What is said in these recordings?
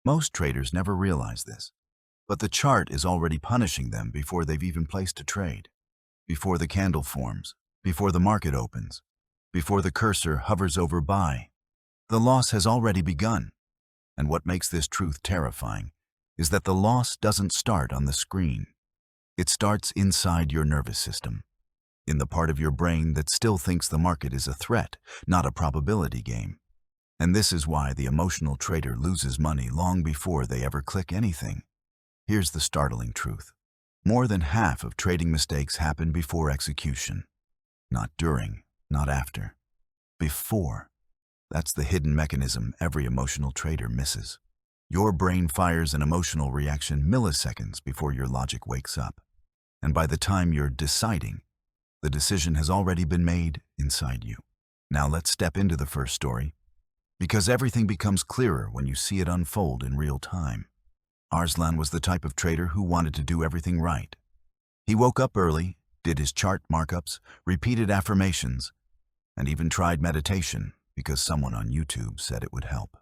Most traders never realize this, but the chart is already punishing them before they've even placed a trade, before the candle forms, before the market opens, before the cursor hovers over buy. The loss has already begun, and what makes this truth terrifying is that the loss doesn't start on the screen. It starts inside your nervous system, in the part of your brain that still thinks the market is a threat, not a probability game. And this is why the emotional trader loses money long before they ever click anything. Here's the startling truth. More than half of trading mistakes happen before execution. Not during, not after. Before. That's the hidden mechanism every emotional trader misses. Your brain fires an emotional reaction milliseconds before your logic wakes up. And by the time you're deciding, the decision has already been made inside you. Now let's step into the first story, because everything becomes clearer when you see it unfold in real time. Arslan was the type of trader who wanted to do everything right. He woke up early, did his chart markups, repeated affirmations, and even tried meditation because someone on YouTube said it would help.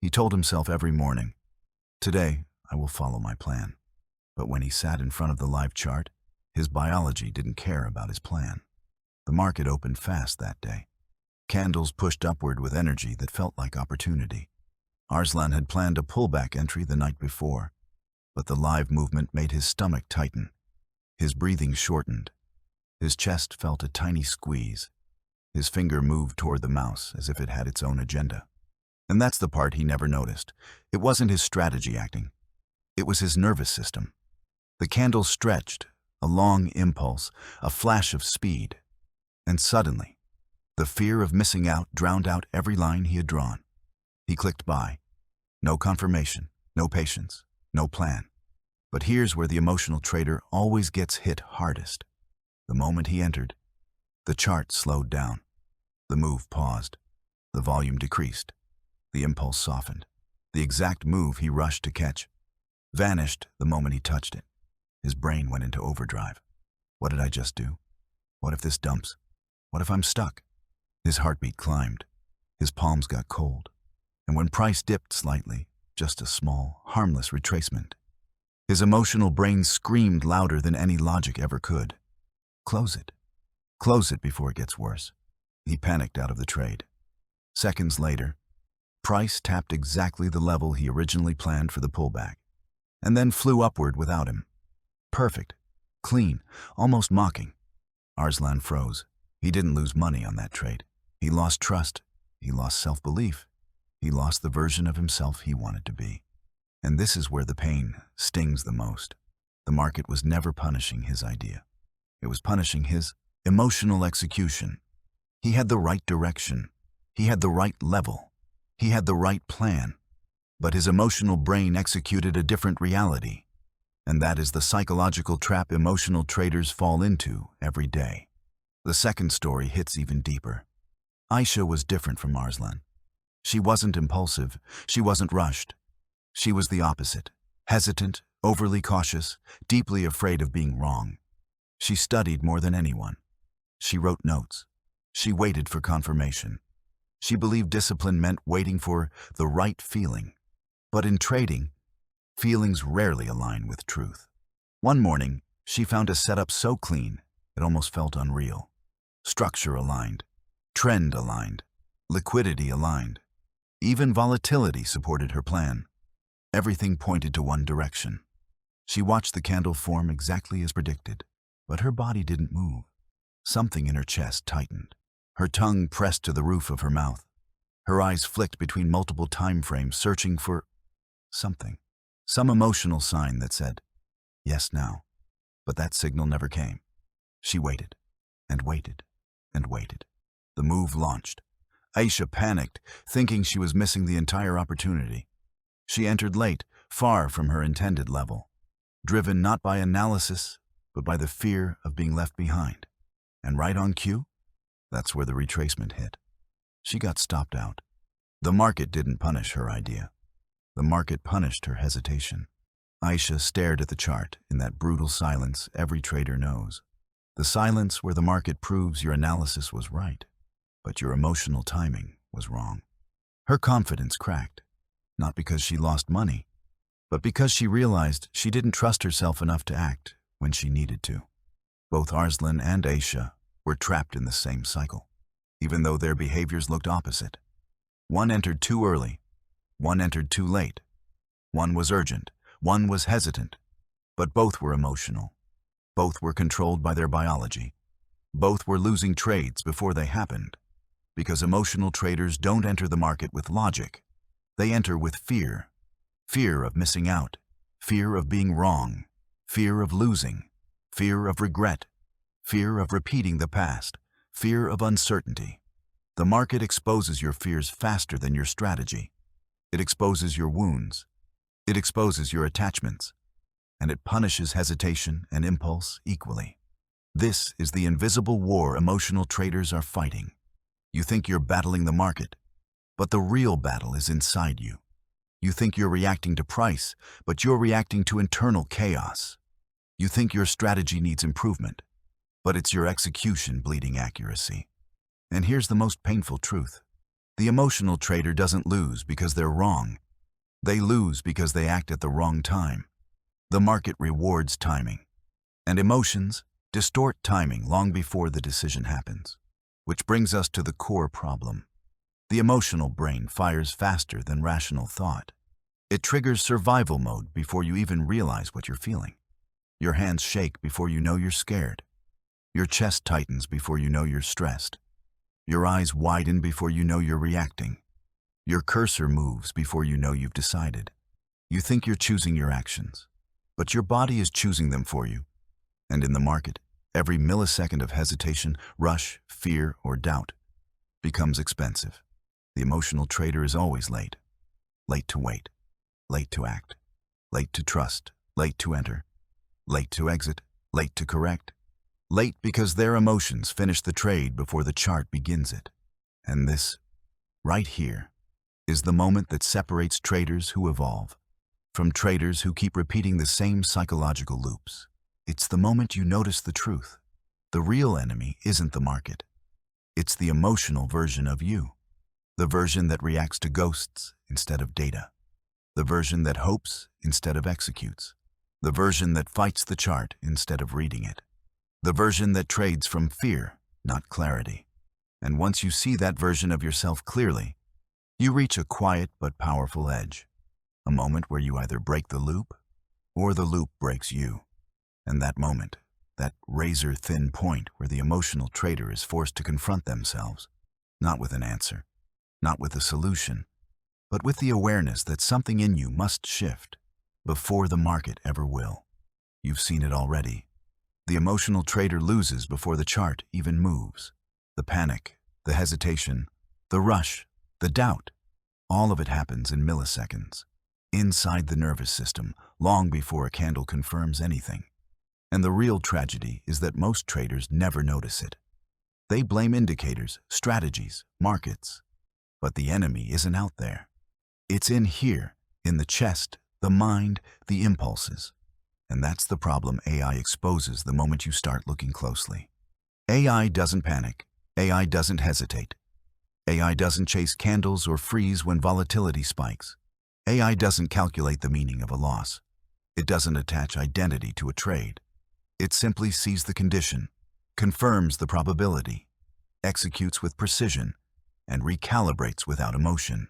He told himself every morning, "Today, I will follow my plan." But when he sat in front of the live chart, his biology didn't care about his plan. The market opened fast that day. Candles pushed upward with energy that felt like opportunity. Arslan had planned a pullback entry the night before, but the live movement made his stomach tighten. His breathing shortened. His chest felt a tiny squeeze. His finger moved toward the mouse as if it had its own agenda. And that's the part he never noticed. It wasn't his strategy acting. It was his nervous system. The candle stretched, a long impulse, a flash of speed. And suddenly, the fear of missing out drowned out every line he had drawn. He clicked buy. No confirmation, no patience, no plan. But here's where the emotional trader always gets hit hardest. The moment he entered, the chart slowed down. The move paused. The volume decreased. The impulse softened. The exact move he rushed to catch vanished the moment he touched it. His brain went into overdrive. What did I just do? What if this dumps? What if I'm stuck? His heartbeat climbed. His palms got cold. And when price dipped slightly, just a small, harmless retracement, his emotional brain screamed louder than any logic ever could. Close it. Close it before it gets worse. He panicked out of the trade. Seconds later, price tapped exactly the level he originally planned for the pullback, and then flew upward without him. Perfect, clean, almost mocking. Arslan froze. He didn't lose money on that trade. He lost trust. He lost self-belief. He lost the version of himself he wanted to be. And this is where the pain stings the most. The market was never punishing his idea. It was punishing his emotional execution. He had the right direction. He had the right level. He had the right plan. But his emotional brain executed a different reality. And that is the psychological trap emotional traders fall into every day. The second story hits even deeper. Aisha was different from Arslan. She wasn't impulsive. She wasn't rushed. She was the opposite. Hesitant, overly cautious, deeply afraid of being wrong. She studied more than anyone. She wrote notes. She waited for confirmation. She believed discipline meant waiting for the right feeling. But in trading, feelings rarely align with truth. One morning, she found a setup so clean, it almost felt unreal. Structure aligned, trend aligned, liquidity aligned. Even volatility supported her plan. Everything pointed to one direction. She watched the candle form exactly as predicted, but her body didn't move. Something in her chest tightened. Her tongue pressed to the roof of her mouth. Her eyes flicked between multiple time frames, searching for something. Some emotional sign that said, yes now. But that signal never came. She waited, and waited, and waited. The move launched. Aisha panicked, thinking she was missing the entire opportunity. She entered late, far from her intended level, driven not by analysis, but by the fear of being left behind. And right on cue, that's where the retracement hit. She got stopped out. The market didn't punish her idea. The market punished her hesitation. Aisha stared at the chart in that brutal silence every trader knows. The silence where the market proves your analysis was right, but your emotional timing was wrong. Her confidence cracked. not because she lost money, but because she realized she didn't trust herself enough to act when she needed to. Both Arslan and Aisha were trapped in the same cycle, even though their behaviors looked opposite. One entered too early, one entered too late. One was urgent, one was hesitant, but both were emotional. Both were controlled by their biology. Both were losing trades before they happened, because emotional traders don't enter the market with logic. They enter with fear. Fear of missing out, fear of being wrong, fear of losing, fear of regret, fear of repeating the past, fear of uncertainty. The market exposes your fears faster than your strategy. It exposes your wounds. It exposes your attachments. And it punishes hesitation and impulse equally. This is the invisible war emotional traders are fighting. You think you're battling the market, but the real battle is inside you. You think you're reacting to price, but you're reacting to internal chaos. You think your strategy needs improvement, but it's your execution bleeding accuracy. And here's the most painful truth. The emotional trader doesn't lose because they're wrong. They lose because they act at the wrong time. The market rewards timing, and emotions distort timing long before the decision happens. Which brings us to the core problem. The emotional brain fires faster than rational thought. It triggers survival mode before you even realize what you're feeling. Your hands shake before you know you're scared. Your chest tightens before you know you're stressed. Your eyes widen before you know you're reacting. Your cursor moves before you know you've decided. You think you're choosing your actions, but your body is choosing them for you. And in the market, every millisecond of hesitation, rush, fear, or doubt becomes expensive. The emotional trader is always late. Late to wait. Late to act. Late to trust. Late to enter. Late to exit. Late to correct. Late because their emotions finish the trade before the chart begins it. And this, right here, is the moment that separates traders who evolve from traders who keep repeating the same psychological loops. It's the moment you notice the truth. The real enemy isn't the market. It's the emotional version of you. The version that reacts to ghosts instead of data. The version that hopes instead of executes. The version that fights the chart instead of reading it. The version that trades from fear, not clarity. And once you see that version of yourself clearly, you reach a quiet but powerful edge. A moment where you either break the loop or the loop breaks you. And that moment, that razor-thin point where the emotional trader is forced to confront themselves, not with an answer, not with a solution, but with the awareness that something in you must shift before the market ever will. You've seen it already. The emotional trader loses before the chart even moves. The panic, the hesitation, the rush, the doubt, all of it happens in milliseconds, inside the nervous system, long before a candle confirms anything. And the real tragedy is that most traders never notice it. They blame indicators, strategies, markets. But the enemy isn't out there. It's in here, in the chest, the mind, the impulses. And that's the problem AI exposes the moment you start looking closely. AI doesn't panic. AI doesn't hesitate. AI doesn't chase candles or freeze when volatility spikes. AI doesn't calculate the meaning of a loss. It doesn't attach identity to a trade. It simply sees the condition, confirms the probability, executes with precision, and recalibrates without emotion.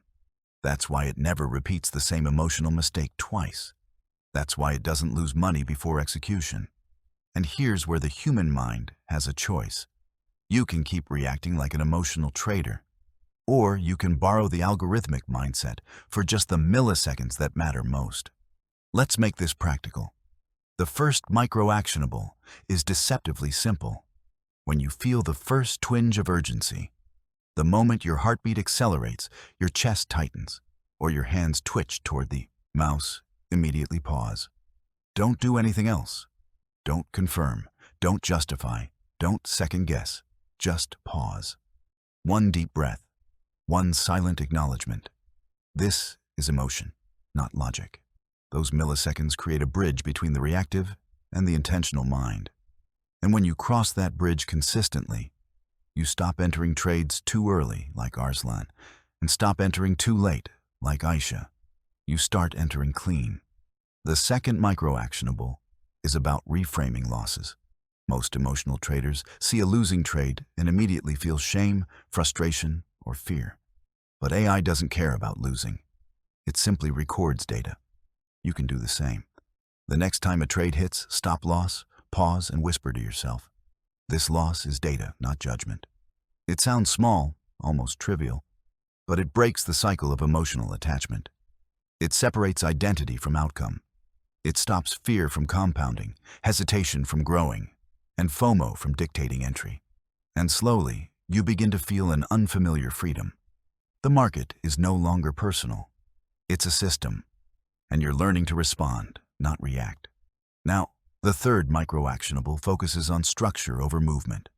That's why it never repeats the same emotional mistake twice. That's why it doesn't lose money before execution. And here's where the human mind has a choice. You can keep reacting like an emotional trader, or you can borrow the algorithmic mindset for just the milliseconds that matter most. Let's make this practical. The first micro-actionable is deceptively simple. When you feel the first twinge of urgency, the moment your heartbeat accelerates, your chest tightens, or your hands twitch toward the mouse, immediately pause. Don't do anything else. Don't confirm. Don't justify. Don't second guess. Just pause. One deep breath. One silent acknowledgement. This is emotion, not logic. Those milliseconds create a bridge between the reactive and the intentional mind. And when you cross that bridge consistently, you stop entering trades too early, like Arslan, and stop entering too late, like Aisha. You start entering clean. The second micro-actionable is about reframing losses. Most emotional traders see a losing trade and immediately feel shame, frustration, or fear. But AI doesn't care about losing. It simply records data. You can do the same. The next time a trade hits stop loss, pause and whisper to yourself, "This loss is data, not judgment." It sounds small, almost trivial, but it breaks the cycle of emotional attachment. It separates identity from outcome. It stops fear from compounding, hesitation from growing, and FOMO from dictating entry. And slowly, you begin to feel an unfamiliar freedom. The market is no longer personal. It's a system, and you're learning to respond, not react. Now, the third micro-actionable focuses on structure over movement.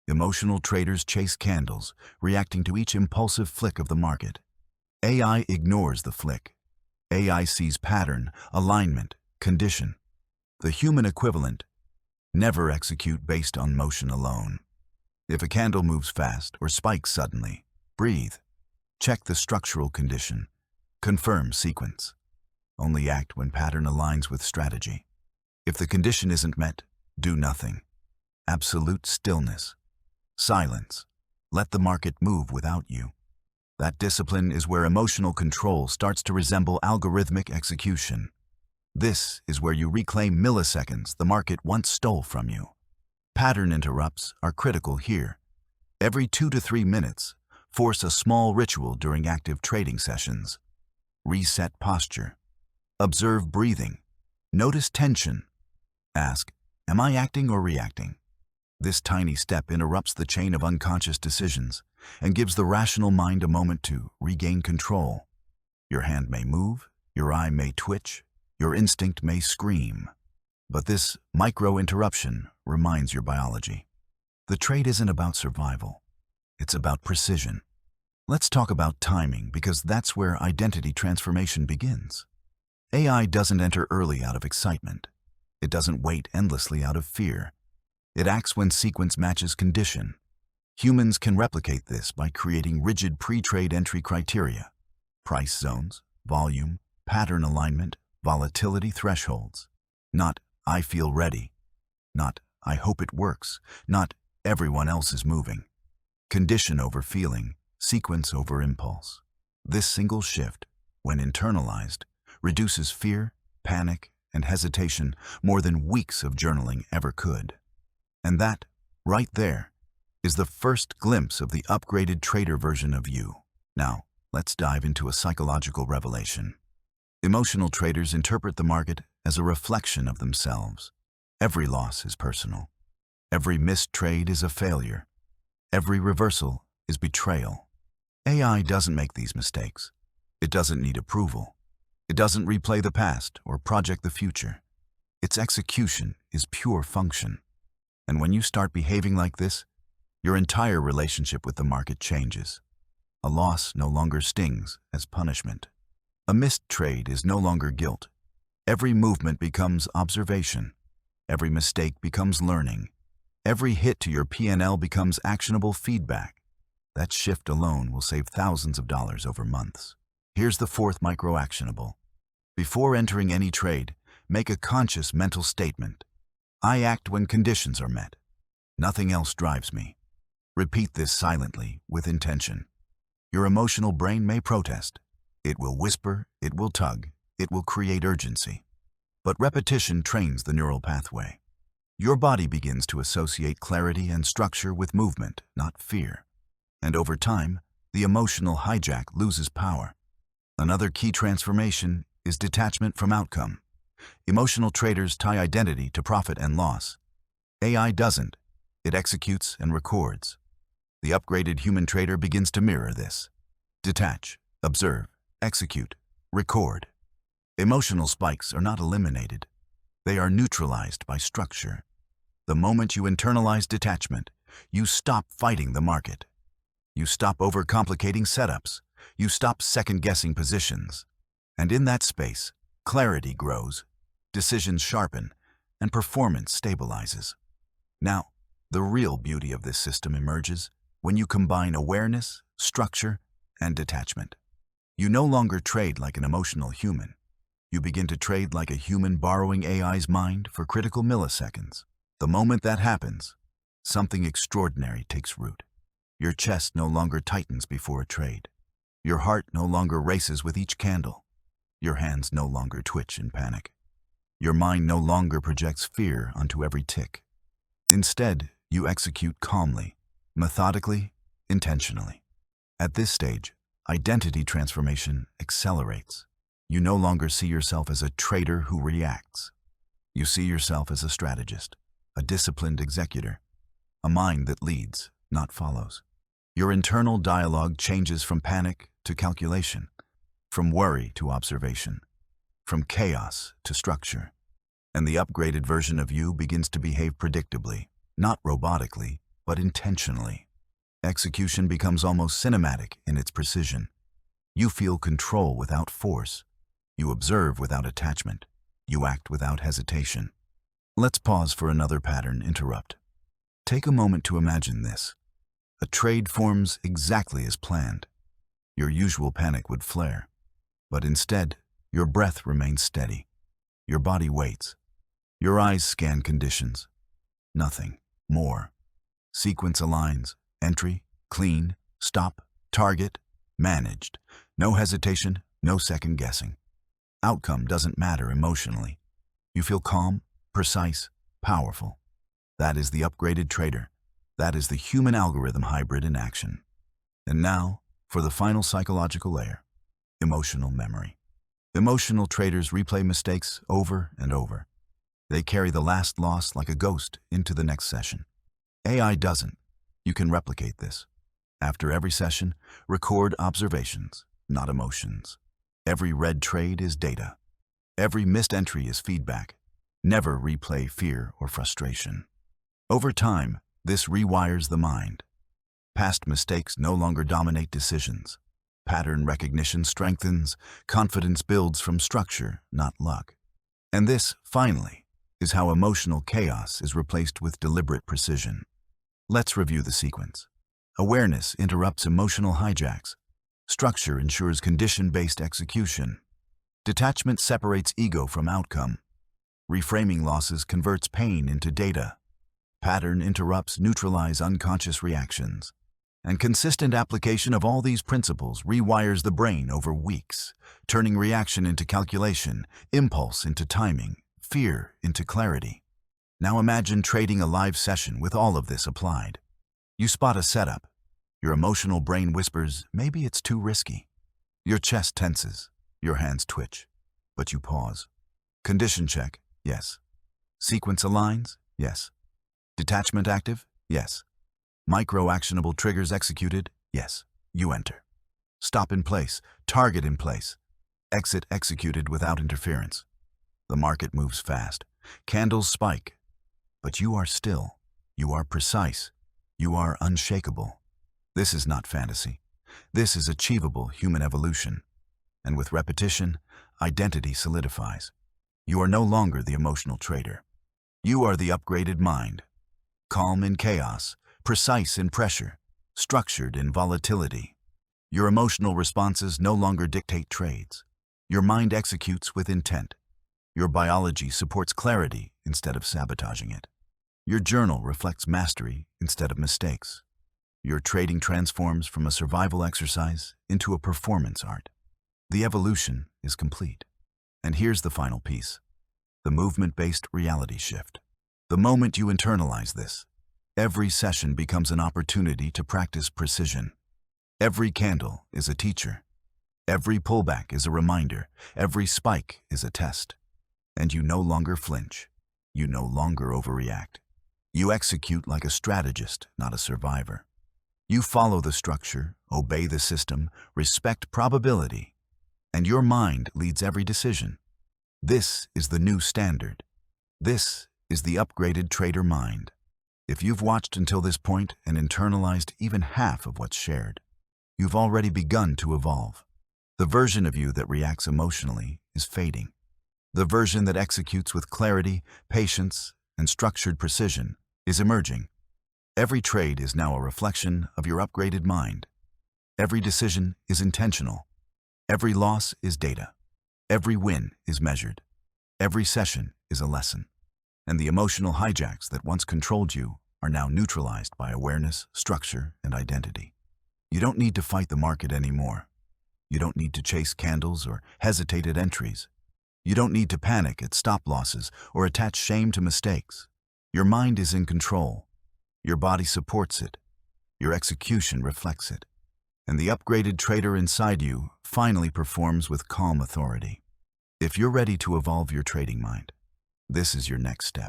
Emotional traders chase candles, reacting to each impulsive flick of the market. AI ignores the flick. AI sees pattern, alignment, condition. The human equivalent: never execute based on motion alone. If a candle moves fast or spikes suddenly, breathe. Check the structural condition. Confirm sequence. Only act when pattern aligns with strategy. If the condition isn't met, do nothing. Absolute stillness. Silence. Let the market move without you. That discipline is where emotional control starts to resemble algorithmic execution. This is where you reclaim milliseconds the market once stole from you. Pattern interrupts are critical here. Every 2 to 3 minutes, force a small ritual during active trading sessions. Reset posture. Observe breathing. Notice tension. Ask, am I acting or reacting? This tiny step interrupts the chain of unconscious decisions and gives the rational mind a moment to regain control. Your hand may move, your eye may twitch, your instinct may scream. But this micro-interruption reminds your biology. The trade isn't about survival. It's about precision. Let's talk about timing, because that's where identity transformation begins. AI doesn't enter early out of excitement. It doesn't wait endlessly out of fear. It acts when sequence matches condition. Humans can replicate this by creating rigid pre-trade entry criteria: price zones, volume, pattern alignment, volatility thresholds. Not, "I feel ready." Not, "I hope it works." Not, "Everyone else is moving." Condition over feeling, sequence over impulse. This single shift, when internalized, reduces fear, panic, and hesitation more than weeks of journaling ever could. And that, right there, is the first glimpse of the upgraded trader version of you. Now, let's dive into a psychological revelation. Emotional traders interpret the market as a reflection of themselves. Every loss is personal. Every missed trade is a failure. Every reversal is betrayal. AI doesn't make these mistakes. It doesn't need approval. It doesn't replay the past or project the future. Its execution is pure function. And when you start behaving like this, your entire relationship with the market changes. A loss no longer stings as punishment. A missed trade is no longer guilt. Every movement becomes observation. Every mistake becomes learning. Every hit to your P&L becomes actionable feedback. That shift alone will save thousands of dollars over months. Here's the fourth micro-actionable. Before entering any trade, make a conscious mental statement. I act when conditions are met. Nothing else drives me. Repeat this silently, with intention. Your emotional brain may protest. It will whisper, it will tug, it will create urgency. But repetition trains the neural pathway. Your body begins to associate clarity and structure with movement, not fear. And over time, the emotional hijack loses power. Another key transformation is detachment from outcome. Emotional traders tie identity to profit and loss. AI doesn't. It executes and records. The upgraded human trader begins to mirror this. Detach, observe, execute, record. Emotional spikes are not eliminated. They are neutralized by structure. The moment you internalize detachment, you stop fighting the market. You stop overcomplicating setups. You stop second-guessing positions. And in that space, clarity grows, decisions sharpen, and performance stabilizes. Now, the real beauty of this system emerges when you combine awareness, structure, and detachment. You no longer trade like an emotional human. You begin to trade like a human borrowing AI's mind for critical milliseconds. The moment that happens, something extraordinary takes root. Your chest no longer tightens before a trade. Your heart no longer races with each candle. Your hands no longer twitch in panic. Your mind no longer projects fear onto every tick. Instead, you execute calmly, methodically, intentionally. At this stage, identity transformation accelerates. You no longer see yourself as a trader who reacts. You see yourself as a strategist, a disciplined executor, a mind that leads, not follows. Your internal dialogue changes from panic to calculation, from worry to observation, from chaos to structure. And the upgraded version of you begins to behave predictably, not robotically, but intentionally. Execution becomes almost cinematic in its precision. You feel control without force. You observe without attachment. You act without hesitation. Let's pause for another pattern interrupt. Take a moment to imagine this. A trade forms exactly as planned. Your usual panic would flare, but instead, your breath remains steady. Your body waits. Your eyes scan conditions. Nothing more. Sequence aligns. Entry, clean, stop, target, managed. No hesitation, no second guessing. Outcome doesn't matter emotionally. You feel calm, precise, powerful. That is the upgraded trader. That is the human algorithm hybrid in action. And now, for the final psychological layer, emotional memory. Emotional traders replay mistakes over and over. They carry the last loss like a ghost into the next session. AI doesn't. You can replicate this. After every session, record observations, not emotions. Every red trade is data. Every missed entry is feedback. Never replay fear or frustration. Over time, this rewires the mind. Past mistakes no longer dominate decisions. Pattern recognition strengthens. Confidence builds from structure, not luck. And this, finally, is how emotional chaos is replaced with deliberate precision. Let's review the sequence. Awareness interrupts emotional hijacks. Structure ensures condition-based execution. Detachment separates ego from outcome. Reframing losses converts pain into data. Pattern interrupts neutralize unconscious reactions. And consistent application of all these principles rewires the brain over weeks, turning reaction into calculation, impulse into timing, fear into clarity. Now imagine trading a live session with all of this applied. You spot a setup. Your emotional brain whispers, maybe it's too risky. Your chest tenses. Your hands twitch. But you pause. Condition check, yes. Sequence aligns, yes. Detachment active, yes. Micro-actionable triggers executed, yes. You enter. Stop in place, target in place. Exit executed without interference. The market moves fast. Candles spike. But you are still. You are precise. You are unshakable. This is not fantasy. This is achievable human evolution. And with repetition, identity solidifies. You are no longer the emotional trader. You are the upgraded mind. Calm in chaos, precise in pressure, structured in volatility. Your emotional responses no longer dictate trades. Your mind executes with intent. Your biology supports clarity instead of sabotaging it. Your journal reflects mastery instead of mistakes. Your trading transforms from a survival exercise into a performance art. The evolution is complete. And here's the final piece, the movement-based reality shift. The moment you internalize this, every session becomes an opportunity to practice precision. Every candle is a teacher. Every pullback is a reminder. Every spike is a test. And you no longer flinch. You no longer overreact. You execute like a strategist, not a survivor. You follow the structure, obey the system, respect probability, and your mind leads every decision. This is the new standard. This is the upgraded trader mind. If you've watched until this point and internalized even half of what's shared, you've already begun to evolve. The version of you that reacts emotionally is fading. The version that executes with clarity, patience, and structured precision is emerging. Every trade is now a reflection of your upgraded mind. Every decision is intentional. Every loss is data. Every win is measured. Every session is a lesson. And the emotional hijacks that once controlled you are now neutralized by awareness, structure, and identity. You don't need to fight the market anymore. You don't need to chase candles or hesitate at entries. You don't need to panic at stop losses or attach shame to mistakes. Your mind is in control. Your body supports it. Your execution reflects it. And the upgraded trader inside you finally performs with calm authority. If you're ready to evolve your trading mind, this is your next step.